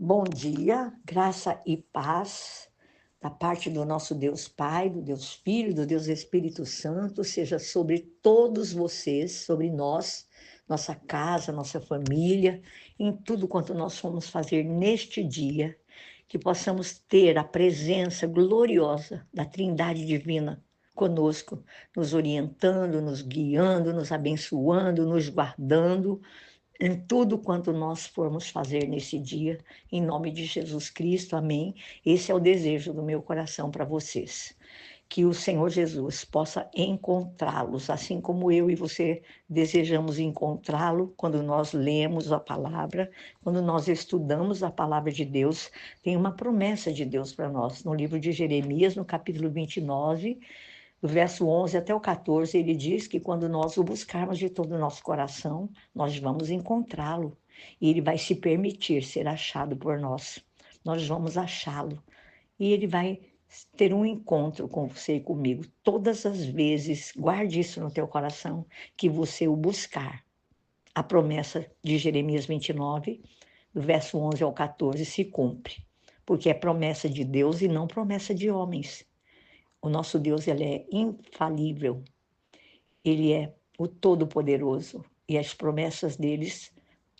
Bom dia, graça e paz da parte do nosso Deus Pai, do Deus Filho, do Deus Espírito Santo, seja sobre todos vocês, sobre nós, nossa casa, nossa família, em tudo quanto nós vamos fazer neste dia, que possamos ter a presença gloriosa da Trindade Divina conosco, nos orientando, nos guiando, nos abençoando, nos guardando em tudo quanto nós formos fazer nesse dia, em nome de Jesus Cristo, amém. Esse é o desejo do meu coração para vocês. Que o Senhor Jesus possa encontrá-los, assim como eu e você desejamos encontrá-lo quando nós lemos a palavra, quando nós estudamos a palavra de Deus. Tem uma promessa de Deus para nós. No livro de Jeremias, no capítulo 29, do verso 11 até o 14, ele diz que quando nós o buscarmos de todo o nosso coração, nós vamos encontrá-lo e ele vai se permitir ser achado por nós. Nós vamos achá-lo e ele vai ter um encontro com você e comigo todas as vezes. Guarde isso no teu coração, que você o buscar. A promessa de Jeremias 29, do verso 11 ao 14, se cumpre, porque é promessa de Deus e não promessa de homens. O nosso Deus, ele é infalível, ele é o Todo-Poderoso e as promessas deles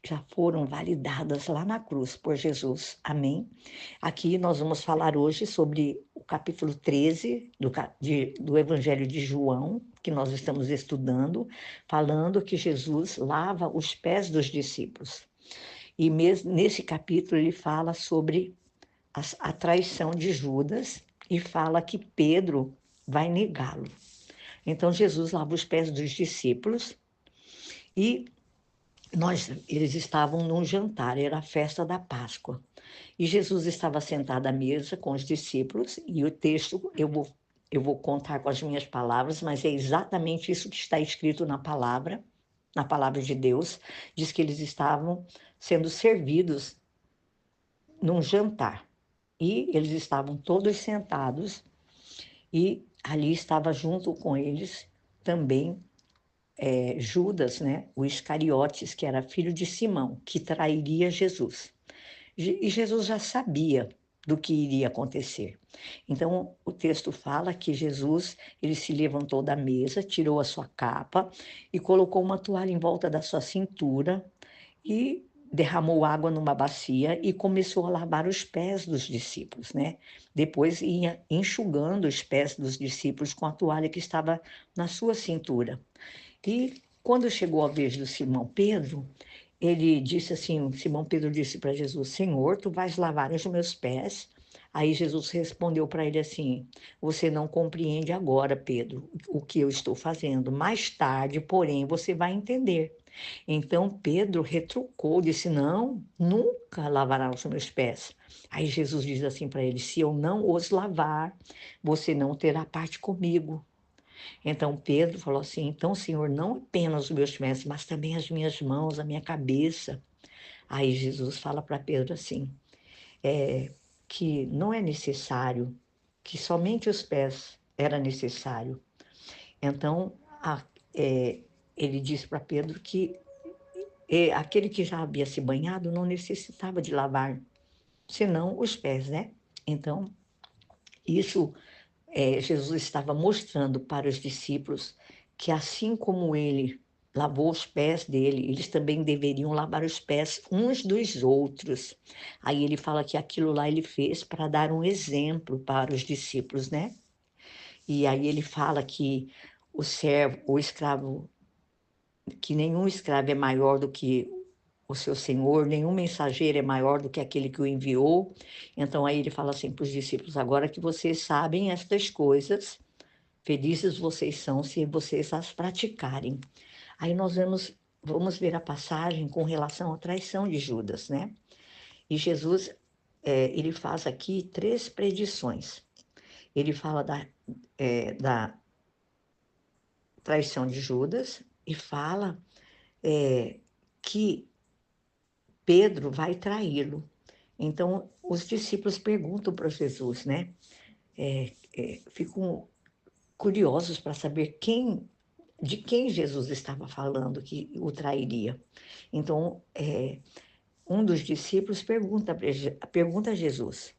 já foram validadas lá na cruz por Jesus. Amém? Aqui nós vamos falar hoje sobre o capítulo 13 do Evangelho de João, que nós estamos estudando, falando que Jesus lava os pés dos discípulos. E mesmo nesse capítulo ele fala sobre a traição de Judas e fala que Pedro vai negá-lo. Então Jesus lava os pés dos discípulos e eles estavam num jantar, era a festa da Páscoa. E Jesus estava sentado à mesa com os discípulos, e o texto eu vou contar com as minhas palavras, mas é exatamente isso que está escrito na palavra de Deus. Diz que eles estavam sendo servidos num jantar. E eles estavam todos sentados, e ali estava junto com eles também Judas, né, o Iscariotes, que era filho de Simão, que trairia Jesus. E Jesus já sabia do que iria acontecer. Então, o texto fala que Jesus, ele se levantou da mesa, tirou a sua capa e colocou uma toalha em volta da sua cintura e derramou água numa bacia e começou a lavar os pés dos discípulos, né? Depois ia enxugando os pés dos discípulos com a toalha que estava na sua cintura. E quando chegou a vez do Simão Pedro, ele disse assim, Simão Pedro disse para Jesus: Senhor, tu vais lavar os meus pés? Aí Jesus respondeu para ele assim: você não compreende agora, Pedro, o que eu estou fazendo. Mais tarde, porém, você vai entender. Então Pedro retrucou, disse: não, nunca lavará os meus pés. Aí Jesus diz assim para ele: se eu não os lavar, você não terá parte comigo. Então Pedro falou assim: então, Senhor, não apenas os meus pés, mas também as minhas mãos, a minha cabeça. Aí Jesus fala para Pedro assim, que não é necessário, que somente os pés era necessário. Então, é, ele disse para Pedro que aquele que já havia se banhado não necessitava de lavar, senão os pés, né? Então, isso Jesus estava mostrando para os discípulos que assim como ele lavou os pés dele, eles também deveriam lavar os pés uns dos outros. Aí ele fala que aquilo lá ele fez para dar um exemplo para os discípulos, né? E aí ele fala que o servo, o escravo, que nenhum escravo é maior do que o seu senhor, nenhum mensageiro é maior do que aquele que o enviou. Então aí ele fala assim para os discípulos: agora que vocês sabem estas coisas, felizes vocês são se vocês as praticarem. Aí nós vamos ver a passagem com relação à traição de Judas, né? E Jesus, ele faz aqui 3 predições. Ele fala da traição de Judas e fala que Pedro vai traí-lo. Então, os discípulos perguntam para Jesus, né? Ficam curiosos para saber de quem Jesus estava falando que o trairia. Então, um dos discípulos pergunta a Jesus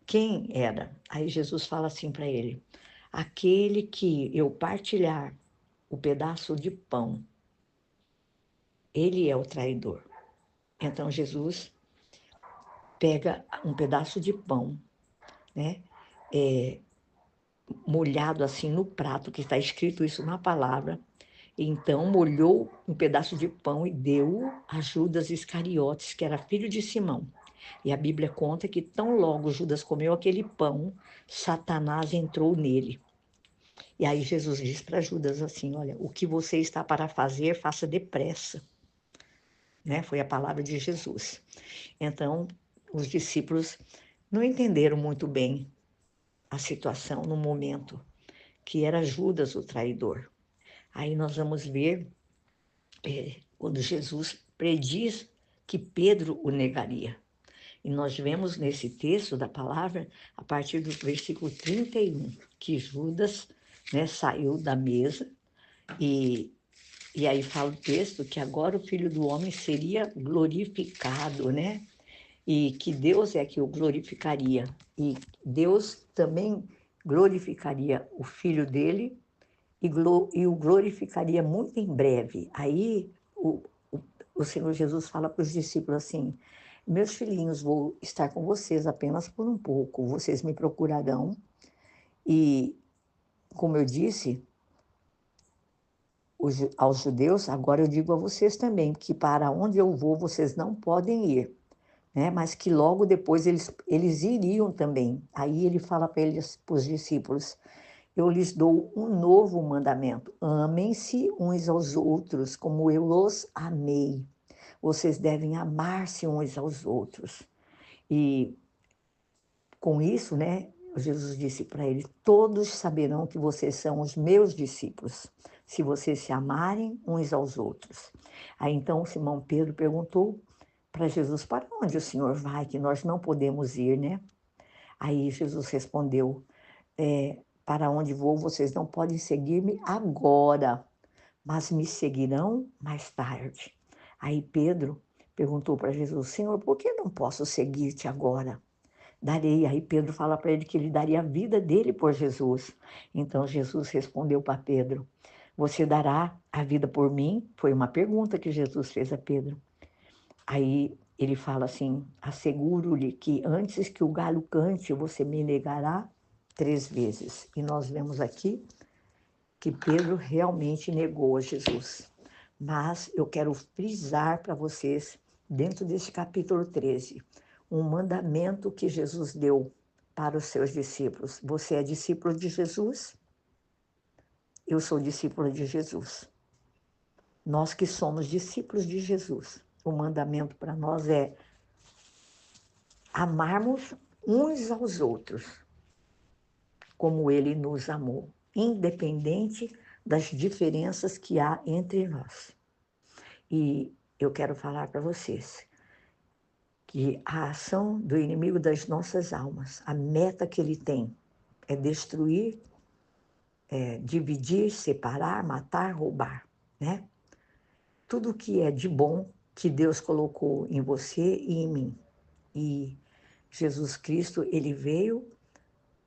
quem era. Aí Jesus fala assim para ele: aquele que eu partilhar o pedaço de pão, ele é o traidor. Então Jesus pega um pedaço de pão, né? Molhado assim no prato, que está escrito isso na palavra. Então molhou um pedaço de pão e deu a Judas Iscariotes, que era filho de Simão. E a Bíblia conta que tão logo Judas comeu aquele pão, Satanás entrou nele. E aí Jesus diz para Judas assim: olha, o que você está para fazer, faça depressa. Né? Foi a palavra de Jesus. Então, os discípulos não entenderam muito bem a situação no momento, que era Judas o traidor. Aí nós vamos ver quando Jesus prediz que Pedro o negaria. E nós vemos nesse texto da palavra, a partir do versículo 31, que Judas, né, saiu da mesa e aí fala o texto que agora o Filho do Homem seria glorificado, né? E que Deus é que o glorificaria. E Deus também glorificaria o Filho dele e o glorificaria muito em breve. Aí o Senhor Jesus fala para os discípulos assim: meus filhinhos, vou estar com vocês apenas por um pouco, vocês me procurarão e, como eu disse aos judeus, agora eu digo a vocês também, que para onde eu vou vocês não podem ir, né? Mas que logo depois eles iriam também. Aí ele fala para eles, para os discípulos: eu lhes dou um novo mandamento, amem-se uns aos outros como eu os amei. Vocês devem amar-se uns aos outros. E com isso, né, Jesus disse para eles: todos saberão que vocês são os meus discípulos, se vocês se amarem uns aos outros. Aí então Simão Pedro perguntou para Jesus: para onde o Senhor vai, que nós não podemos ir, né? Aí Jesus respondeu: para onde vou, vocês não podem seguir-me agora, mas me seguirão mais tarde. Aí Pedro perguntou para Jesus: Senhor, por que não posso seguir-te agora? Darei. Aí Pedro fala para ele que ele daria a vida dele por Jesus. Então Jesus respondeu para Pedro: você dará a vida por mim? Foi uma pergunta que Jesus fez a Pedro. Aí ele fala assim: asseguro-lhe que antes que o galo cante, você me negará 3 vezes. E nós vemos aqui que Pedro realmente negou a Jesus. Mas eu quero frisar para vocês, dentro desse capítulo 13, um mandamento que Jesus deu para os seus discípulos. Você é discípulo de Jesus? Eu sou discípula de Jesus. Nós que somos discípulos de Jesus, o mandamento para nós é amarmos uns aos outros, como ele nos amou, independente das diferenças que há entre nós. E eu quero falar para vocês que a ação do inimigo das nossas almas, a meta que ele tem é destruir, dividir, separar, matar, roubar, né? Tudo que é de bom que Deus colocou em você e em mim. E Jesus Cristo, ele veio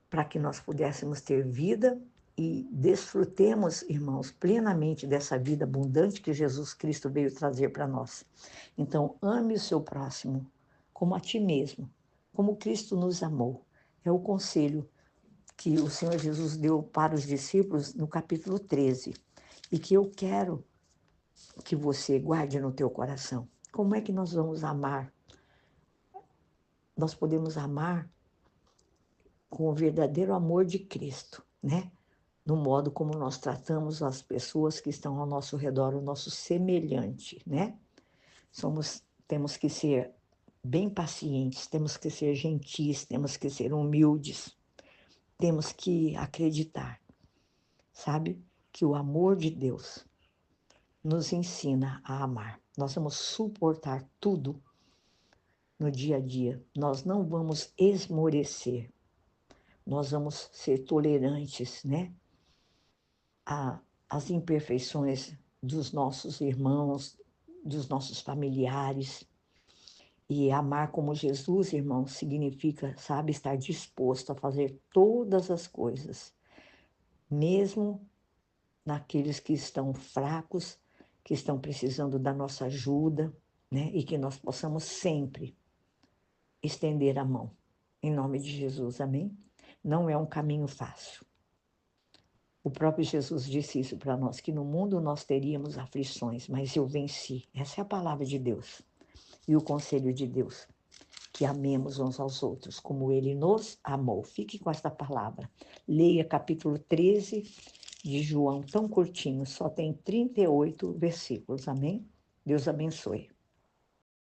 para que nós pudéssemos ter vida e desfrutemos, irmãos, plenamente dessa vida abundante que Jesus Cristo veio trazer para nós. Então, ame o seu próximo como a ti mesmo, como Cristo nos amou. É o conselho que o Senhor Jesus deu para os discípulos no capítulo 13 e que eu quero que você guarde no teu coração. Como é que nós vamos amar? Nós podemos amar com o verdadeiro amor de Cristo, né? No modo como nós tratamos as pessoas que estão ao nosso redor, o nosso semelhante, né? Temos que ser bem pacientes, temos que ser gentis, temos que ser humildes, temos que acreditar, sabe? Que o amor de Deus nos ensina a amar. Nós vamos suportar tudo no dia a dia. Nós não vamos esmorecer. Nós vamos ser tolerantes, né? As imperfeições dos nossos irmãos, dos nossos familiares. E amar como Jesus, irmão, significa, sabe, estar disposto a fazer todas as coisas, mesmo naqueles que estão fracos, que estão precisando da nossa ajuda, né? E que nós possamos sempre estender a mão, em nome de Jesus, amém? Não é um caminho fácil. O próprio Jesus disse isso para nós, que no mundo nós teríamos aflições, mas eu venci. Essa é a palavra de Deus e o conselho de Deus, que amemos uns aos outros, como Ele nos amou. Fique com esta palavra. Leia capítulo 13 de João, tão curtinho, só tem 38 versículos, amém? Deus abençoe.